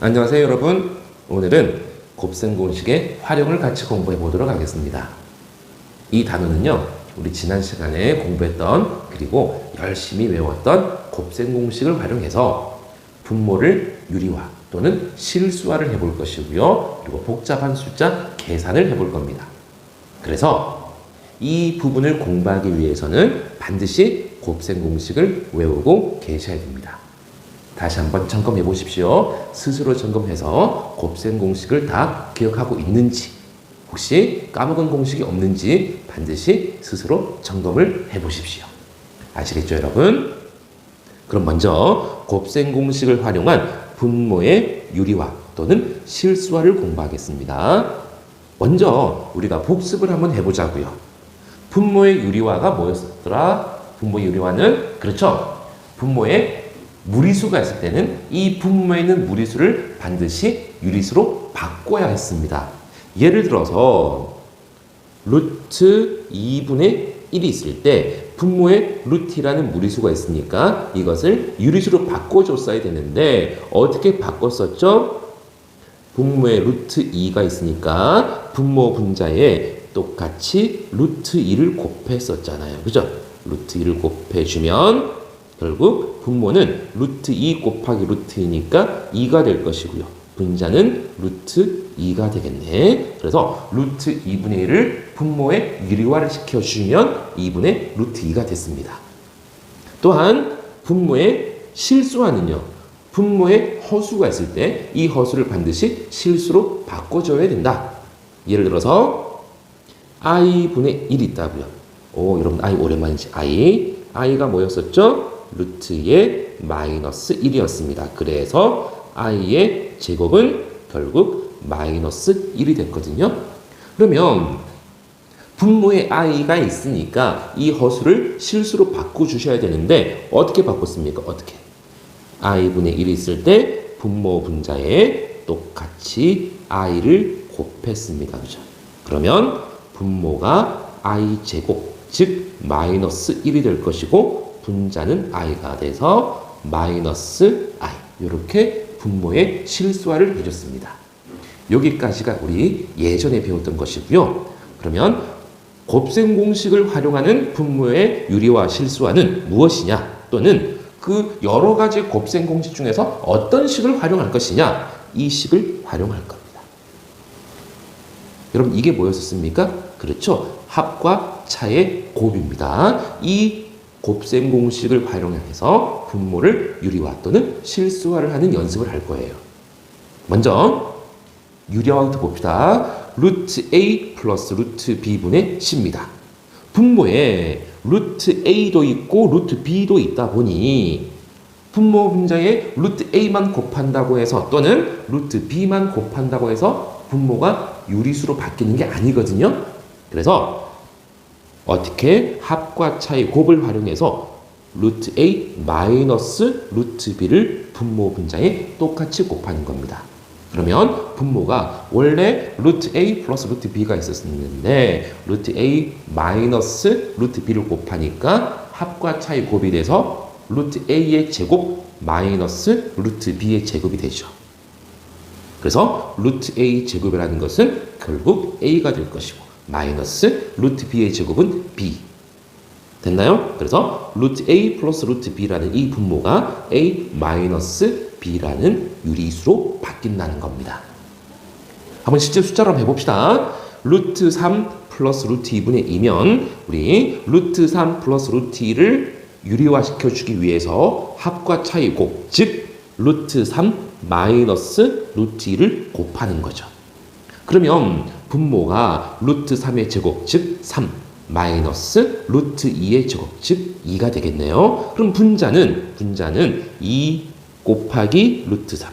안녕하세요 여러분. 오늘은 곱셈 공식의 활용을 같이 공부해 보도록 하겠습니다. 이 단어는요, 우리 지난 시간에 공부했던 그리고 열심히 외웠던 곱셈 공식을 활용해서 분모를 유리화 또는 실수화를 해볼 것이고요. 그리고 복잡한 숫자 계산을 해볼 겁니다. 그래서 이 부분을 공부하기 위해서는 반드시 곱셈 공식을 외우고 계셔야 됩니다. 다시 한번 점검해 보십시오. 스스로 점검해서 곱셈 공식을 다 기억하고 있는지, 혹시 까먹은 공식이 없는지 반드시 스스로 점검을 해 보십시오. 아시겠죠, 여러분? 그럼 먼저 곱셈 공식을 활용한 분모의 유리화 또는 실수화를 공부하겠습니다. 먼저 우리가 복습을 한번 해보자고요. 분모의 유리화가 뭐였더라? 분모의 유리화는, 그렇죠, 분모의 무리수가 있을 때는 이 분모에 있는 무리수를 반드시 유리수로 바꿔야 했습니다. 예를 들어서 루트 2분의 1이 있을 때 분모에 루트라는 무리수가 있으니까 이것을 유리수로 바꿔줬어야 되는데 어떻게 바꿨었죠? 분모에 루트 2가 있으니까 분모 분자에 똑같이 루트 2를 곱했었잖아요. 그죠? 루트 2를 곱해주면 결국 분모는 루트 2 곱하기 루트 2니까 2가 될 것이고요. 분자는 루트 2가 되겠네. 그래서 루트 2분의 1을 분모에 유리화를 시켜주면 2분의 루트 2가 됐습니다. 또한 분모의 실수화는요, 분모에 허수가 있을 때 이 허수를 반드시 실수로 바꿔줘야 된다. 예를 들어서 i분의 1이 있다고요. 여러분 i 오랜만이지. i가 뭐였었죠? 루트의 마이너스 1이었습니다. 그래서 i의 제곱은 결국 마이너스 1이 됐거든요. 그러면 분모에 i가 있으니까 이 허수를 실수로 바꿔주셔야 되는데 어떻게 바꿨습니까? 어떻게? i분의 1이 있을 때 분모 분자에 똑같이 i를 곱했습니다. 그죠? 그러면 분모가 i 제곱, 즉 마이너스 1이 될 것이고 분자는 i가 돼서 마이너스 i. 이렇게 분모의 실수화를 해줬습니다. 여기까지가 우리 예전에 배웠던 것이고요. 그러면 곱셈 공식을 활용하는 분모의 유리화 실수화는 무엇이냐, 또는 그 여러 가지 곱셈 공식 중에서 어떤 식을 활용할 것이냐, 이 식을 활용할 겁니다. 여러분, 이게 뭐였습니까? 그렇죠. 합과 차의 곱입니다. 이 곱셈 공식을 활용해서 분모를 유리화 또는 실수화를 하는 연습을 할 거예요. 먼저 유리화부터 봅시다. 루트 a 플러스 루트 b분의 c입니다. 분모에 루트 a도 있고 루트 b도 있다 보니 분모 분자에 루트 a만 곱한다고 해서 또는 루트 b만 곱한다고 해서 분모가 유리수로 바뀌는 게 아니거든요. 그래서 어떻게 합과 차의 곱을 활용해서 루트 a 마이너스 루트 b를 분모 분자에 똑같이 곱하는 겁니다. 그러면 분모가 원래 루트 a 플러스 루트 b가 있었는데 루트 a 마이너스 루트 b를 곱하니까 합과 차의 곱이 돼서 루트 a의 제곱 마이너스 루트 b의 제곱이 되죠. 그래서 루트 a 제곱이라는 것은 결국 a가 될 것이고 마이너스 루트 b의 제곱은 b. 됐나요? 그래서 루트 a 플러스 루트 b라는 이 분모가 a 마이너스 b라는 유리수로 바뀐다는 겁니다. 한번 실제 숫자로 해봅시다. 루트 3 플러스 루트 2분의 2면 우리 루트 3 플러스 루트 2를 유리화시켜주기 위해서 합과 차의 곱, 즉 루트 3 마이너스 루트 2를 곱하는 거죠. 그러면 분모가 루트 3의 제곱, 즉 3, 마이너스 루트 2의 제곱, 즉 2가 되겠네요. 그럼 분자는 2 곱하기 루트 3,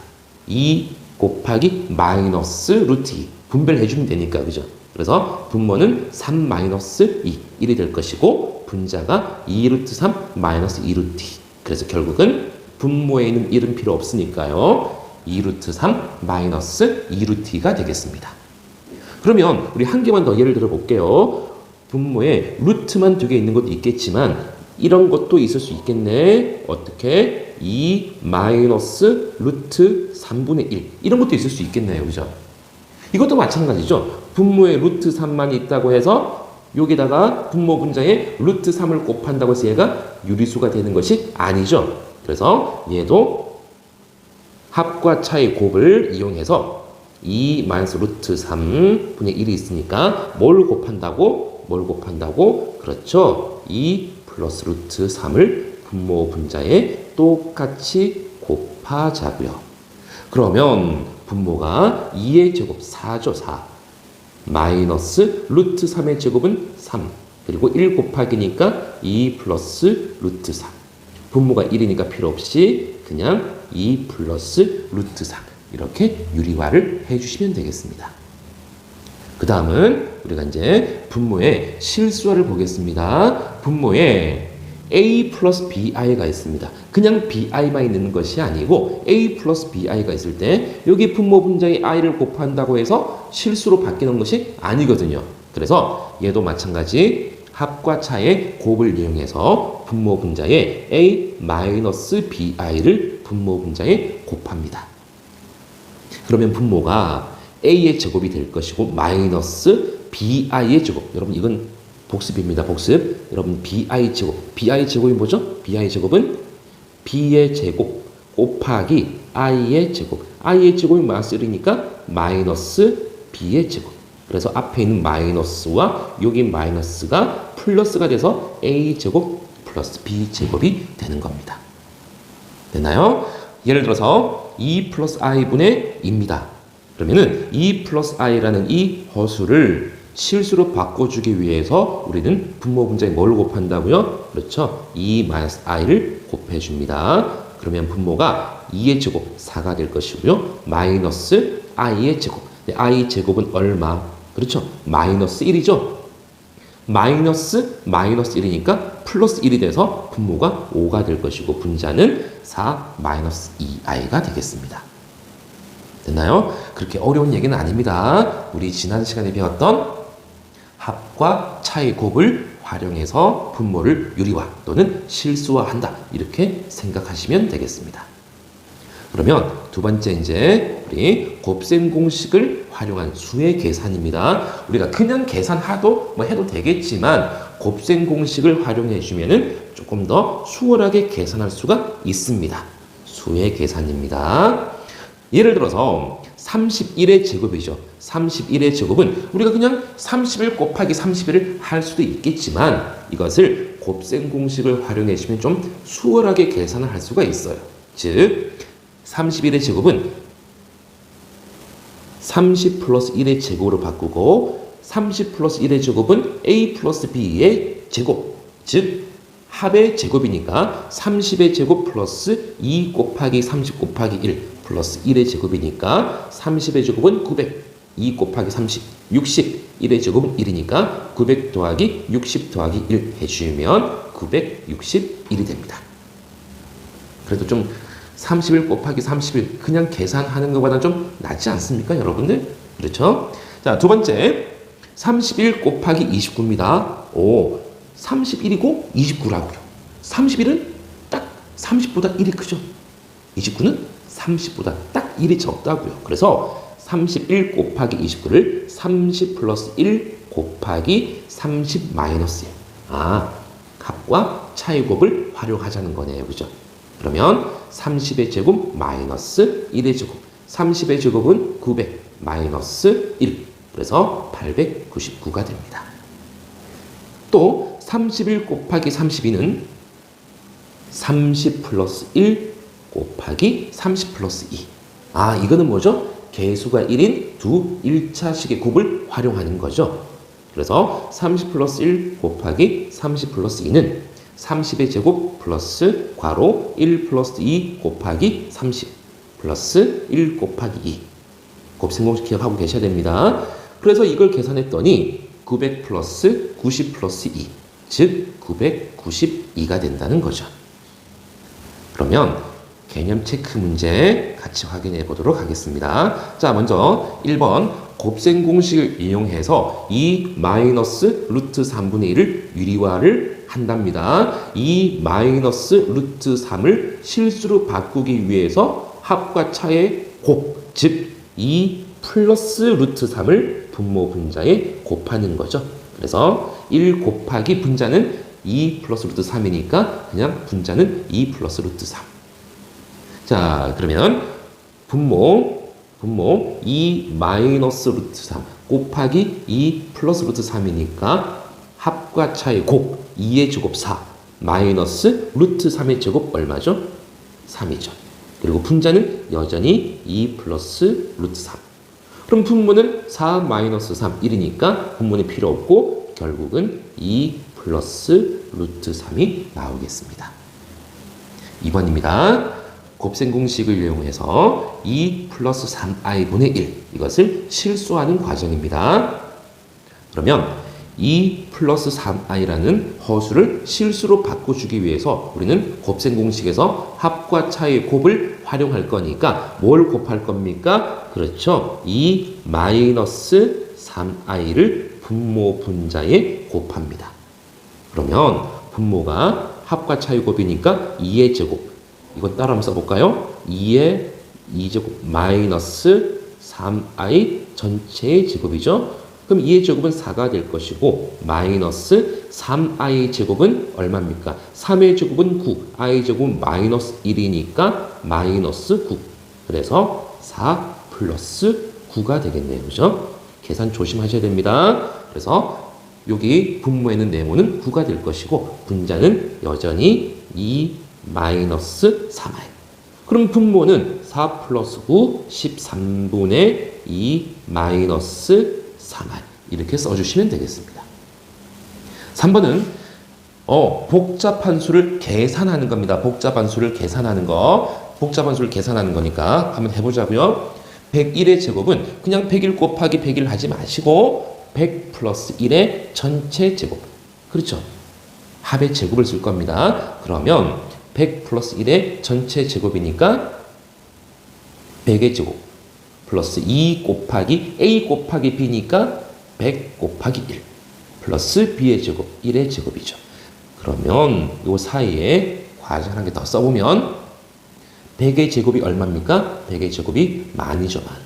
2 곱하기 마이너스 루트 2. 분배해주면 되니까, 그죠? 그래서 분모는 3 마이너스 2, 1이 될 것이고 분자가 2 루트 3 마이너스 2 루트 2. 그래서 결국은 분모에 있는 1은 필요 없으니까요. 2 루트 3 마이너스 2 루트 2가 되겠습니다. 그러면 우리 한 개만 더 예를 들어 볼게요. 분모에 루트만 2개 있는 것도 있겠지만 이런 것도 있을 수 있겠네. 어떻게? 2 마이너스 루트 3분의 1 이런 것도 있을 수 있겠네요. 그죠? 이것도 마찬가지죠. 분모에 루트 3만 있다고 해서 여기다가 분모 분자에 루트 3을 곱한다고 해서 얘가 유리수가 되는 것이 아니죠. 그래서 얘도 합과 차의 곱을 이용해서 2 마이너스 루트 3분의 1이 있으니까 뭘 곱한다고? 그렇죠. 2 플러스 루트 3을 분모 분자에 똑같이 곱하자고요. 그러면 분모가 2의 제곱 4죠. 4. 마이너스 루트 3의 제곱은 3. 그리고 1 곱하기니까 2 플러스 루트 3. 분모가 1이니까 필요 없이 그냥 2 플러스 루트 3. 이렇게 유리화를 해주시면 되겠습니다. 그 다음은 우리가 이제 분모의 실수화를 보겠습니다. 분모에 a 플러스 bi가 있습니다. 그냥 bi만 있는 것이 아니고 a 플러스 bi가 있을 때 여기 분모 분자의 i를 곱한다고 해서 실수로 바뀌는 것이 아니거든요. 그래서 얘도 마찬가지 합과 차의 곱을 이용해서 분모 분자의 a 마이너스 bi를 분모 분자에 곱합니다. 그러면 분모가 a의 제곱이 될 것이고 마이너스 bi의 제곱. 여러분 이건 복습입니다. 복습. 여러분 bi 제곱. bi의 제곱이 뭐죠? bi의 제곱은 b의 제곱 곱하기 i의 제곱. i의 제곱이 마이너스 1이니까 마이너스 b의 제곱. 그래서 앞에 있는 마이너스와 여기 마이너스가 플러스가 돼서 a 제곱 플러스 b 제곱이 되는 겁니다. 됐나요? 예를 들어서 2 플러스 i분의 2입니다. 그러면은 2 플러스 i라는 이 허수를 실수로 바꿔주기 위해서 우리는 분모 분자에 뭘 곱한다고요? 그렇죠. 2 마이너스 i를 곱해줍니다. 그러면 분모가 2의 제곱 4가 될 것이고요. 마이너스 i의 제곱. i 제곱은 얼마? 그렇죠. 마이너스 1이죠. 마이너스 1이니까 플러스 1이 돼서 분모가 5가 될 것이고 분자는 4 마이너스 2i가 되겠습니다. 됐나요? 그렇게 어려운 얘기는 아닙니다. 우리 지난 시간에 배웠던 합과 차의 곱을 활용해서 분모를 유리화 또는 실수화한다. 이렇게 생각하시면 되겠습니다. 그러면 두 번째 이제 우리 곱셈 공식을 활용한 수의 계산입니다. 우리가 그냥 계산하도 해도 되겠지만 곱셈 공식을 활용해 주면은 조금 더 수월하게 계산할 수가 있습니다. 수의 계산입니다. 예를 들어서 31의 제곱이죠. 31의 제곱은 우리가 그냥 31 곱하기 31을 할 수도 있겠지만 이것을 곱셈 공식을 활용해 주면 좀 수월하게 계산을 할 수가 있어요. 즉 31의 제곱은 30 플러스 1의 제곱으로 바꾸고 30 플러스 1의 제곱은 a 플러스 b의 제곱, 즉 합의 제곱이니까 30의 제곱 플러스 2 곱하기 30 곱하기 1 플러스 1의 제곱이니까 30의 제곱은 900, 2 곱하기 30, 60, 1의 제곱은 1이니까 900 더하기 60 더하기 1 해주면 961이 됩니다. 그래도 좀 31 곱하기 31 그냥 계산하는 것보다 좀 낫지 않습니까, 여러분들? 그렇죠? 자, 두 번째 31 곱하기 29입니다. 오, 31이고 29라고요. 31은 딱 30보다 1이 크죠. 29는 30보다 딱 1이 적다고요. 그래서 31 곱하기 29를 30 플러스 1 곱하기 30 마이너스 1. 아, 합과 차의 곱을 활용하자는 거네요. 그죠? 그러면 30의 제곱 마이너스 1의 제곱. 30의 제곱은 900 마이너스 1. 그래서 899가 됩니다. 또 31 곱하기 32는 30 플러스 1 곱하기 30 플러스 2. 아, 이거는 뭐죠? 개수가 1인 두 1차식의 곱을 활용하는 거죠. 그래서 30 플러스 1 곱하기 30 플러스 2는 30의 제곱 플러스 괄호 1 플러스 2 곱하기 30 플러스 1 곱하기 2. 곱셈 공식 기억하고 계셔야 됩니다. 그래서 이걸 계산했더니 900 플러스 90 플러스 2, 즉 992가 된다는 거죠. 그러면 개념 체크 문제 같이 확인해 보도록 하겠습니다. 자, 먼저 1번 곱셈 공식을 이용해서 2 마이너스 루트 3분의 1을 유리화를 한답니다. 이 마이너스 루트 3을 실수로 바꾸기 위해서 합과 차의 곱, 즉 2 플러스 루트 3을 분모 분자에 곱하는 거죠. 그래서 1 곱하기 분자는 2 플러스 루트 3이니까 그냥 분자는 2 플러스 루트 3. 자, 그러면 분모 2 마이너스 루트 3 곱하기 2 플러스 루트 3이니까 합과 차의 곱 2의 제곱 4 마이너스 루트 3의 제곱 얼마죠? 3이죠. 그리고 분자는 여전히 2 플러스 루트 3. 그럼 분모는 4 마이너스 3 1이니까 분모는 필요 없고 결국은 2 플러스 루트 3이 나오겠습니다. 2번입니다. 곱셈 공식을 이용해서 2 플러스 3i분의 1 이것을 실수하는 과정입니다. 그러면 2 플러스 3i라는 허수를 실수로 바꿔주기 위해서 우리는 곱셈 공식에서 합과 차의 곱을 활용할 거니까 뭘 곱할 겁니까? 그렇죠. 2 마이너스 3i를 분모 분자에 곱합니다. 그러면 분모가 합과 차의 곱이니까 2의 제곱. 이건 따라 한번 써볼까요? 2의 2제곱 마이너스 3i 전체의 제곱이죠. 그럼 2의 제곱은 4가 될 것이고 마이너스 3i 제곱은 얼마입니까? 3의 제곱은 9, i 제곱은 마이너스 1이니까 마이너스 9. 그래서 4 플러스 9가 되겠네요. 그죠? 계산 조심하셔야 됩니다. 그래서 여기 분모에는 네모는 9가 될 것이고 분자는 여전히 2 마이너스 3i. 그럼 분모는 4 플러스 9 13분의 2 마이너스 3i 이렇게 써주시면 되겠습니다. 3번은 복잡한 수를 계산하는 겁니다. 복잡한 수를 계산하는 거. 복잡한 수를 계산하는 거니까 한번 해보자고요. 101의 제곱은 그냥 101 곱하기 101 하지 마시고 100 플러스 1의 전체 제곱. 그렇죠. 합의 제곱을 쓸 겁니다. 그러면 100 플러스 1의 전체 제곱이니까 100의 제곱 플러스 2 곱하기 a 곱하기 b니까 100 곱하기 1 플러스 b의 제곱 1의 제곱이죠. 그러면 요 사이에 과정 한 개 더 써보면 100의 제곱이 얼마입니까? 100의 제곱이 만이죠. 만.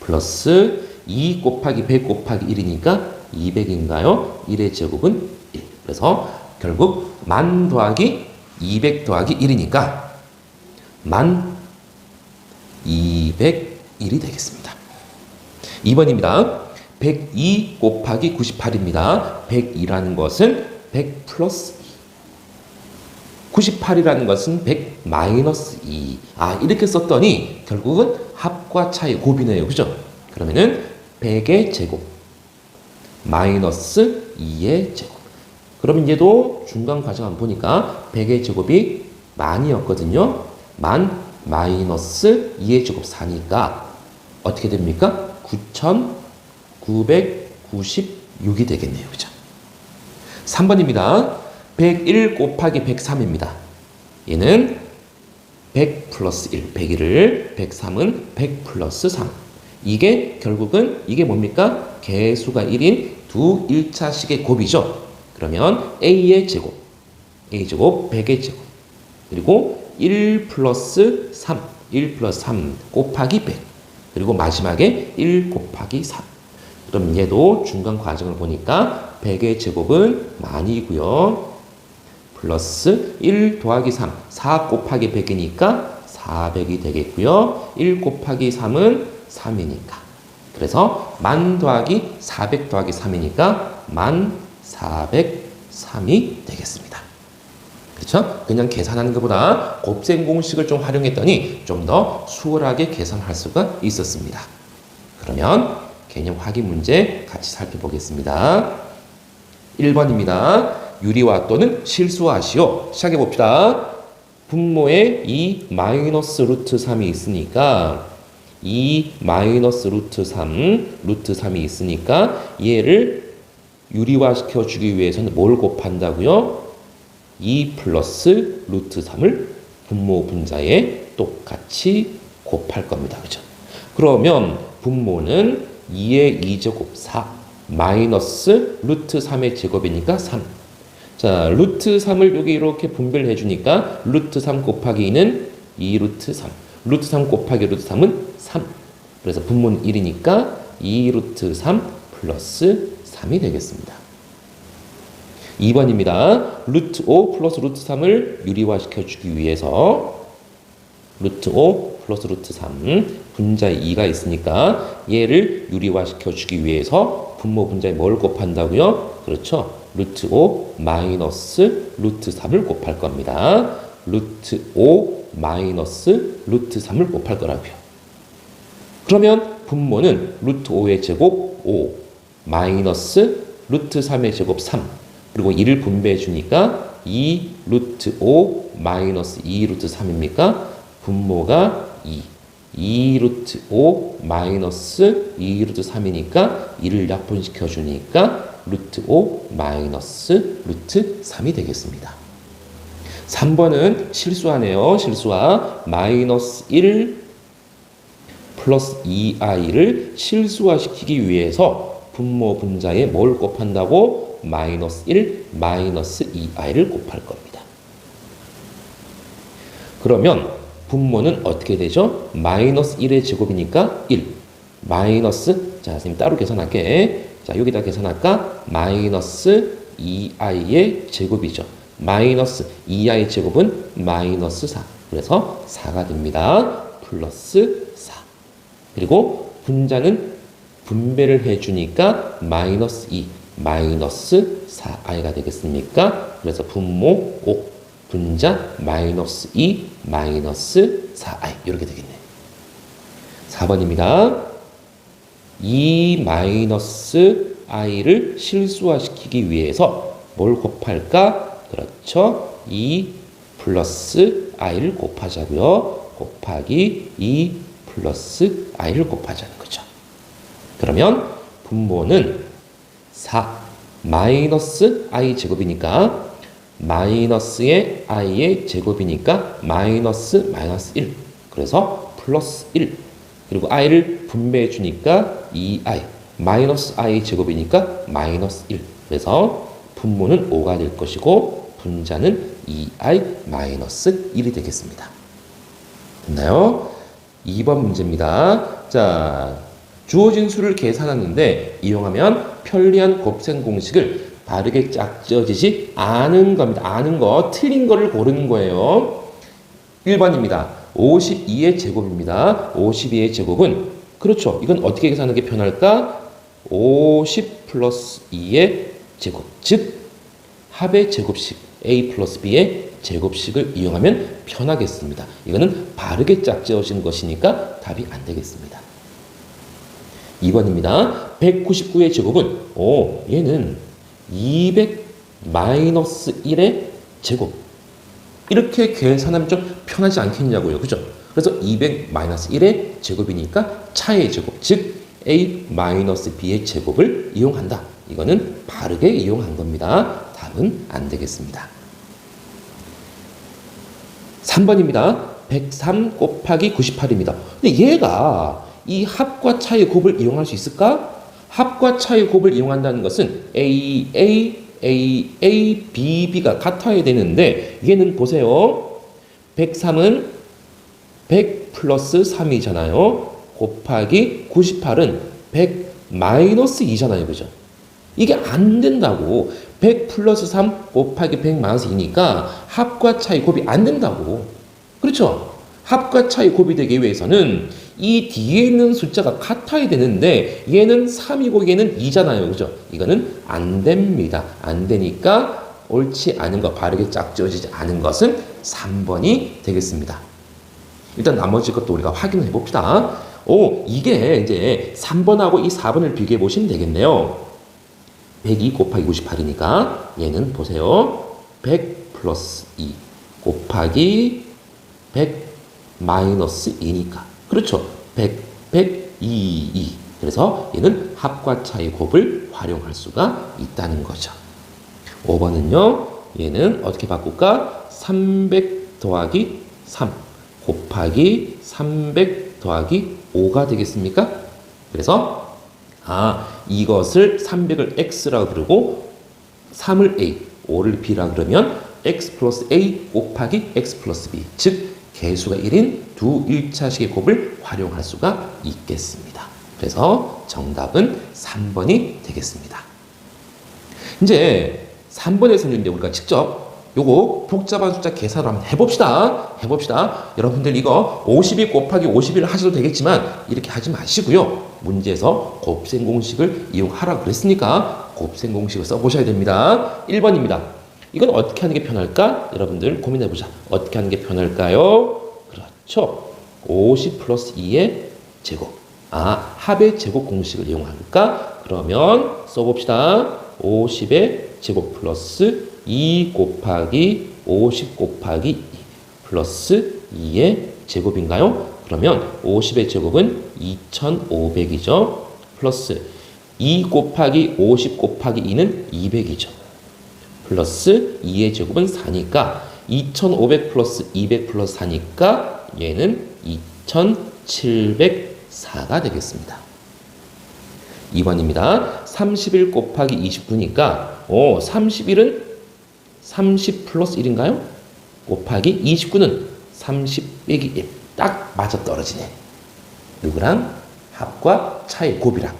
플러스 2 곱하기 100 곱하기 1이니까 200인가요? 1의 제곱은 1. 그래서 결국 만 더하기 200 더하기 1이니까 만 201이 되겠습니다. 2번입니다. 102 곱하기 98입니다. 102라는 것은 100 플러스 2. 98이라는 것은 100 마이너스 2. 이렇게 썼더니 결국은 합과 차의 곱이네요. 그죠? 그러면은 100의 제곱 마이너스 2의 제곱. 그러면 얘도 중간 과정 한번 보니까 100의 제곱이 만이었거든요. 만 마이너스 2의 제곱 4니까 어떻게 됩니까? 9,996이 되겠네요. 그죠? 3번입니다. 101 곱하기 103입니다. 얘는 100 플러스 1, 101을 103은 100 플러스 3. 이게 결국은 이게 뭡니까? 개수가 1인 두 1차식의 곱이죠. 그러면 a의 제곱, a제곱 100의 제곱 그리고 1 플러스 3, 1 플러스 3 곱하기 100 그리고 마지막에 1 곱하기 3. 그럼 얘도 중간 과정을 보니까 100의 제곱은 만이고요. 플러스 1 더하기 3, 4 곱하기 100이니까 400이 되겠고요. 1 곱하기 3은 3이니까. 그래서 만 더하기 400 더하기 3이니까 만 403이 되겠습니다. 그렇죠? 그냥 계산하는 것보다 곱셈 공식을 좀 활용했더니 좀 더 수월하게 계산할 수가 있었습니다. 그러면 개념 확인 문제 같이 살펴보겠습니다. 1번입니다. 유리화 또는 실수하시오. 시작해 봅시다. 분모에 2 마이너스 루트 3이 있으니까 2 마이너스 루트 3 루트 3이 있으니까 얘를 유리화 시켜주기 위해서는 뭘 곱한다고요? 2 플러스 루트 3을 분모 분자에 똑같이 곱할 겁니다. 그죠? 그러면 분모는 2의 2제곱 4 마이너스 루트 3의 제곱이니까 3. 자, 루트 3을 여기 이렇게 분배를 해주니까 루트 3 곱하기 2는 2 루트 3. 루트 3 곱하기 루트 3은 3. 그래서 분모는 1이니까 2 루트 3 플러스 3이 되겠습니다. 2번입니다. 루트 5 플러스 루트 3을 유리화시켜주기 위해서 루트 5 플러스 루트 3 분자에 2가 있으니까 얘를 유리화시켜주기 위해서 분모 분자에 뭘 곱한다고요? 그렇죠. 루트 5 마이너스 루트 3을 곱할 겁니다. 루트 5 마이너스 루트 3을 곱할 거라고요. 그러면 분모는 루트 5의 제곱 5 마이너스 루트 3의 제곱 3 그리고 2를 분배해 주니까 2 루트 5 마이너스 2 루트 3입니까? 분모가 2 루트 5 마이너스 2 루트 3이니까 2를 약분시켜 주니까 루트 5 마이너스 루트 3이 되겠습니다. 3번은 실수하네요. 실수화. 마이너스 1 플러스 2i를 실수화시키기 위해서 분모 분자에 뭘 곱한다고? 마이너스 1 마이너스 2i를 곱할 겁니다. 그러면 분모는 어떻게 되죠? 마이너스 1의 제곱이니까 1 마이너스 자 선생님 따로 계산할게. 자 여기다 계산할까? 마이너스 2i의 제곱이죠. 마이너스 2i 제곱은 마이너스 4 그래서 4가 됩니다. 플러스 4 그리고 분자는 분배를 해주니까 마이너스 2 마이너스 4i가 되겠습니까? 그래서 분모 5 분자 마이너스 2 마이너스 4i 이렇게 되겠네. 4번입니다. 2 마이너스 i를 실수화시키기 위해서 뭘 곱할까? 그렇죠. 2 플러스 i를 곱하자고요. 곱하기 2 플러스 i를 곱하자는 거죠. 그러면 분모는 4 마이너스 i 제곱이니까 마이너스의 i의 제곱이니까 마이너스 1 그래서 플러스 1 그리고 i를 분배해 주니까 2i 마이너스 i 제곱이니까 마이너스 1 그래서 분모는 5가 될 것이고 분자는 2i 마이너스 1이 되겠습니다. 됐나요? 2번 문제입니다. 자, 주어진 수를 계산하는데 이용하면 편리한 곱셈 공식을 바르게 짝지어지지 않은 겁니다. 아는 거, 틀린 거를 고르는 거예요. 1번입니다. 52의 제곱입니다. 52의 제곱은 그렇죠. 이건 어떻게 계산하는 게 편할까? 50 플러스 2의 제곱, 즉 합의 제곱식 a 플러스 b의 제곱식을 이용하면 편하겠습니다. 이거는 바르게 짝지어진 것이니까 답이 안 되겠습니다. 2번입니다. 199의 제곱은 얘는 200 마이너스 1의 제곱 이렇게 계산하면 좀 편하지 않겠냐고요. 그죠? 그래서 200 마이너스 1의 제곱이니까 차의 제곱 즉 a 마이너스 b의 제곱을 이용한다. 이거는 바르게 이용한 겁니다. 답은 안 되겠습니다. 3번입니다. 103 곱하기 98입니다. 근데 얘가 이 합과 차의 곱을 이용할 수 있을까? 합과 차의 곱을 이용한다는 것은 A, B, B가 같아야 되는데 얘는 보세요. 103은 100 플러스 3이잖아요. 곱하기 98은 100 마이너스 2잖아요. 그죠? 이게 안 된다고. 100 플러스 3 곱하기 100 마이너스 2니까 합과 차의 곱이 안 된다고. 그렇죠? 합과 차의 곱이 되기 위해서는 이 뒤에 있는 숫자가 같아야 되는데 얘는 3이고 얘는 2잖아요. 그죠? 이거는 안 됩니다. 안 되니까 옳지 않은 거, 바르게 짝지어지지 않은 것은 3번이 되겠습니다. 일단 나머지 것도 우리가 확인해 봅시다. 이게 이제 3번하고 이 4번을 비교해 보시면 되겠네요. 102 곱하기 98이니까 얘는 보세요. 100 플러스 2 곱하기 100 마이너스 2니까 그렇죠. 100, 100, 2. 그래서 얘는 합과 차의 곱을 활용할 수가 있다는 거죠. 5번은요. 얘는 어떻게 바꿀까? 300 더하기 3 곱하기 300 더하기 5가 되겠습니까? 그래서 이것을 300을 x라고 부르고 3을 a, 5를 b라 그러면 x 플러스 a 곱하기 x 플러스 b, 즉 개수가 1인 두 1차식의 곱을 활용할 수가 있겠습니다. 그래서 정답은 3번이 되겠습니다. 이제 3번에서는 이제 우리가 직접 요거 복잡한 숫자 계산을 한번 해봅시다. 여러분들 이거 52 곱하기 51 하셔도 되겠지만 이렇게 하지 마시고요. 문제에서 곱셈 공식을 이용하라 그랬으니까 곱셈 공식을 써보셔야 됩니다. 1번입니다. 이건 어떻게 하는 게 편할까? 여러분들 고민해보자. 어떻게 하는 게 편할까요? 그렇죠. 50 플러스 2의 제곱. 합의 제곱 공식을 이용할까? 그러면 써봅시다. 50의 제곱 플러스 2 곱하기 50 곱하기 2 플러스 2의 제곱인가요? 그러면 50의 제곱은 2500이죠. 플러스 2 곱하기 50 곱하기 2는 200이죠. 플러스 2의 제곱은 4니까 2500 플러스 200 플러스 4니까 얘는 2704가 되겠습니다. 2번입니다. 31 곱하기 29니까 31은 30 플러스 1인가요? 곱하기 29는 30 빼기 1. 딱 맞아 떨어지네. 누구랑? 합과 차의 곱이랑.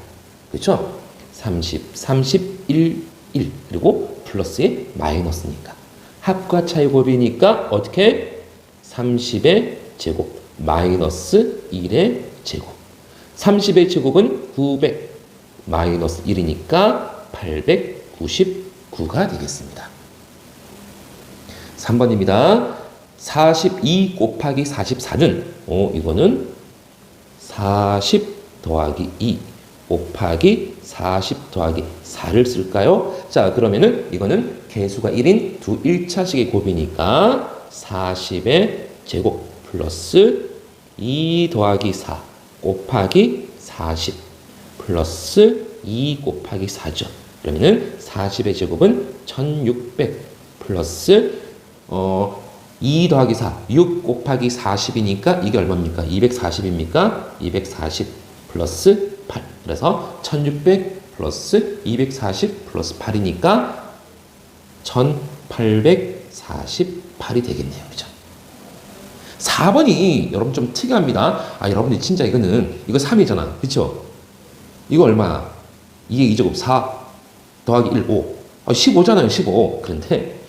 그렇죠? 30, 31, 1. 그리고 플러스에 마이너스니까. 합과 차의 곱이니까 어떻게? 30의 제곱 마이너스 1의 제곱. 30의 제곱은 900 마이너스 1이니까 899가 되겠습니다. 3번입니다. 42 곱하기 44는 이거는 40 더하기 2 곱하기 40 더하기 4를 쓸까요? 자, 그러면은 이거는 개수가 1인 두 1차식의 곱이니까 40의 제곱 플러스 2 더하기 4 곱하기 40 플러스 2 곱하기 4죠. 그러면은 40의 제곱은 1600 플러스 2 더하기 4, 6 곱하기 40이니까 이게 얼마입니까? 240입니까? 240 플러스 8. 그래서 1600 플러스 240 플러스 8이니까 1848이 되겠네요. 그죠? 4번이 여러분 좀 특이합니다. 여러분들 진짜 이거 3이잖아. 그쵸? 이거 얼마야? 2의 2제곱 4 더하기 1, 5. 15잖아요. 15. 그런데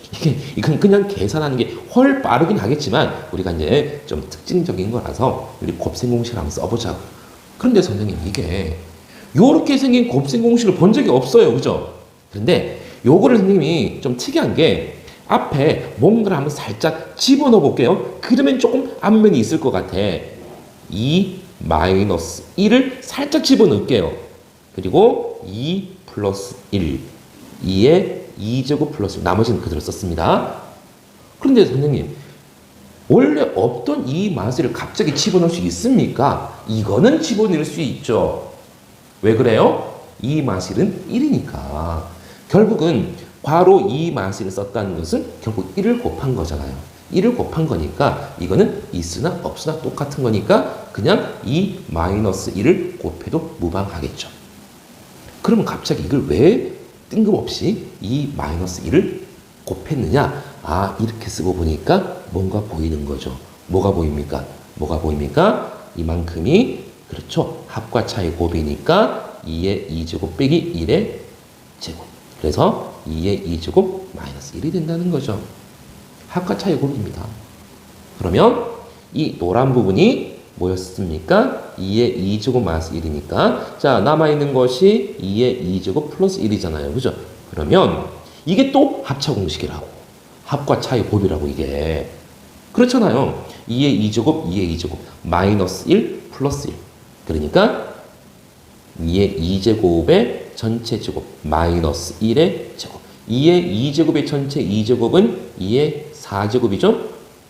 이건 그냥 계산하는 게 훨 빠르긴 하겠지만 우리가 이제 좀 특징적인 거라서 우리 곱셈 공식을 한번 써보자고. 그런데 선생님 이게 요렇게 생긴 곱셈 공식을 본 적이 없어요. 그죠? 그런데 요거를 선생님이 좀 특이한 게 앞에 뭔가를 한번 살짝 집어넣어 볼게요. 그러면 조금 앞면이 있을 것 같아. 2 마이너스 1을 살짝 집어넣을게요. 그리고 2 플러스 1 2의 2제곱 플러스 나머지는 그대로 썼습니다. 그런데 선생님 원래 없던 이 마스를 갑자기 집어넣을 수 있습니까? 이거는 집어넣을 수 있죠. 왜 그래요? 이 마실은 1이니까. 결국은 괄호 이 마실을 썼다는 것은 결국 1을 곱한 거잖아요. 1을 곱한 거니까 이거는 있으나 없으나 똑같은 거니까 그냥 이 마이너스 1을 곱해도 무방하겠죠. 그러면 갑자기 이걸 왜 뜬금없이 이 마이너스 1을 곱했느냐? 이렇게 쓰고 보니까 뭔가 보이는 거죠. 뭐가 보입니까? 이만큼이 그렇죠. 합과 차의 곱이니까 2의 2제곱 빼기 1의 제곱. 그래서 2의 2제곱 마이너스 1이 된다는 거죠. 합과 차의 곱입니다. 그러면 이 노란 부분이 뭐였습니까? 2의 2제곱 마이너스 1이니까 자 남아있는 것이 2의 2제곱 플러스 1이잖아요. 그죠? 그러면 이게 또 합차 공식이라고. 합과 차의 곱이라고 이게. 그렇잖아요. 2의 2제곱, 2의 2제곱 마이너스 1 플러스 1. 그러니까 2의 2제곱의 전체 제곱 마이너스 1의 제곱. 2의 2제곱의 전체 2제곱은 2의 4제곱이죠.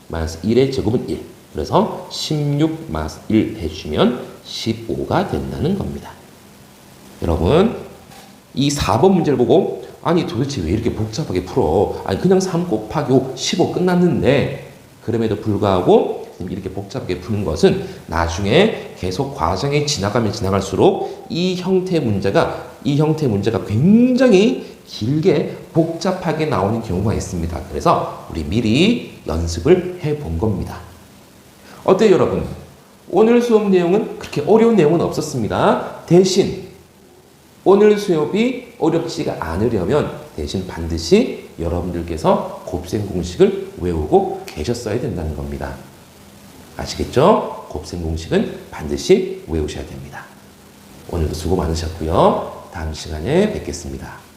마이너스 1의 제곱은 1. 그래서 16 마이너스 1 해주면 15가 된다는 겁니다. 여러분 이 4번 문제를 보고 도대체 왜 이렇게 복잡하게 풀어? 그냥 3 곱하기 5, 15 끝났는데 그럼에도 불구하고 이렇게 복잡하게 푸는 것은 나중에 계속 과정에 지나가면 지나갈수록 이 형태의 문제가 굉장히 길게 복잡하게 나오는 경우가 있습니다. 그래서 우리 미리 연습을 해본 겁니다. 어때요, 여러분? 오늘 수업 내용은 그렇게 어려운 내용은 없었습니다. 대신 오늘 수업이 어렵지가 않으려면 대신 반드시 여러분들께서 곱셈 공식을 외우고 계셨어야 된다는 겁니다. 아시겠죠? 곱셈 공식은 반드시 외우셔야 됩니다. 오늘도 수고 많으셨고요. 다음 시간에 뵙겠습니다.